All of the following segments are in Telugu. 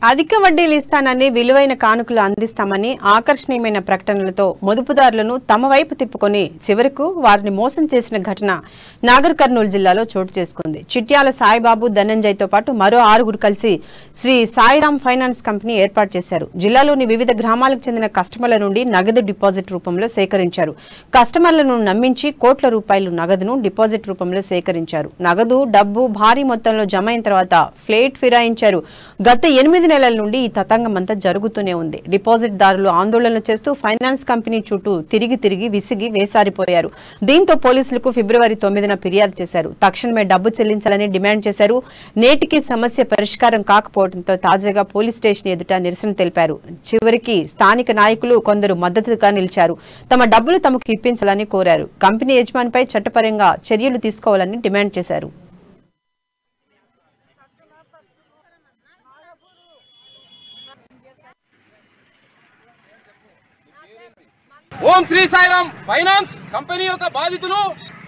అధిక వడ్డీలు ఇస్తానని విలువైన కానుకలు అందిస్తామని ఆకర్షణీయమైన ప్రకటనలతో మదుపుదారులను తమ వైపు తిప్పుకొని చివరకు వారిని మోసం చేసిన ఘటన నాగర్ కర్నూలు జిల్లాలో చోటు చేసుకుంది. చిట్యాల సాయిబాబు ధనంజయ్తో పాటు మరో 6 కలిసి శ్రీ సాయిరామ్ ఫైనాన్స్ కంపెనీ ఏర్పాటు చేశారు. జిల్లాలోని వివిధ గ్రామాలకు చెందిన కస్టమర్ల నుండి నగదు డిపాజిట్ రూపంలో సేకరించారు. కస్టమర్లను నమ్మించి కోట్ల రూపాయలు నగదును డిపాజిట్ రూపంలో సేకరించారు. నగదు డబ్బు భారీ మొత్తంలో జమ అయిన తర్వాత ఫ్లేట్ ఫిరాయించారు. గత 8 నెలల నుండి ఈ తతంగమంతా జరుగుతూనే ఉంది. డిపాజిట్ దారులు ఆందోళనలు చేస్తూ ఫైనాన్స్ కంపెనీ చుట్టూ తిరిగి విసిగి వేసారిపోయారు. దీంతో పోలీసులకు ఫిబ్రవరి 9న ఫిర్యాదు చేశారు. తక్షణమే డబ్బు చెల్లించాలని డిమాండ్ చేశారు. నేటికి సమస్య పరిష్కారం కాకపోవడంతో తాజాగా పోలీస్ స్టేషన్ ఎదుట నిరసన తెలిపారు. చివరికి స్థానిక నాయకులు కొందరు మద్దతుగా నిలిచారు. తమ డబ్బులు తమకు ఇప్పించాలని కోరారు. కంపెనీ యజమానిపై చట్టపరంగా చర్యలు తీసుకోవాలని డిమాండ్ చేశారు. ఓం శ్రీ సాయిరామ్ ఫైనాన్స్ కంపెనీ యొక్క బాధితులు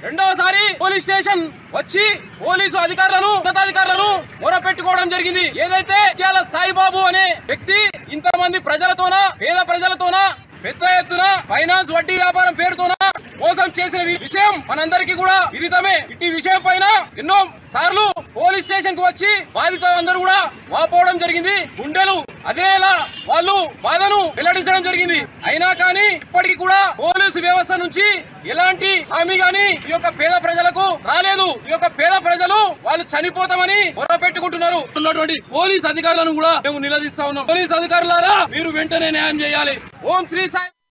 రెండవసారి పోలీస్ స్టేషన్ వచ్చి పోలీసు అధికారులను ఉన్నతాధికారులను మొరపెట్టుకోవడం జరిగింది. ఏదైతే చిట్యాల సాయిబాబు అనే వ్యక్తి ఇంతమంది ప్రజలతోన పేద ప్రజలతోన పెద్ద ఎత్తున ఫైనాన్స్ వడ్డీ వ్యాపారం పేరుతోన మోసం చేసిన విషయం మనందరికీ కూడా విదితమే. ఇట్టి విషయం పైన ఎన్నో సార్లు పోలీస్ స్టేషన్ కు వచ్చి బాధితులందరూ కూడా వాపోవడం జరిగింది. గుండెలు అదేలా వాళ్ళు బాధను వెల్లడించడం జరిగింది. అయినా కానీ ఇప్పటికీ కూడా పోలీసు వ్యవస్థ నుంచి ఎలాంటి హామీ గాని ఈ యొక్క పేద ప్రజలకు రాలేదు. ఈ యొక్క పేద ప్రజలు వాళ్ళు చనిపోతామని మొరపెట్టుకుంటున్నారు. ఉన్నటువంటి పోలీస్ అధికారులను కూడా మేము నిలదీస్తా ఉన్నాం. పోలీస్ అధికారులారా మీరు వెంటనే న్యాయం చేయాలి. ఓం శ్రీ సాయి.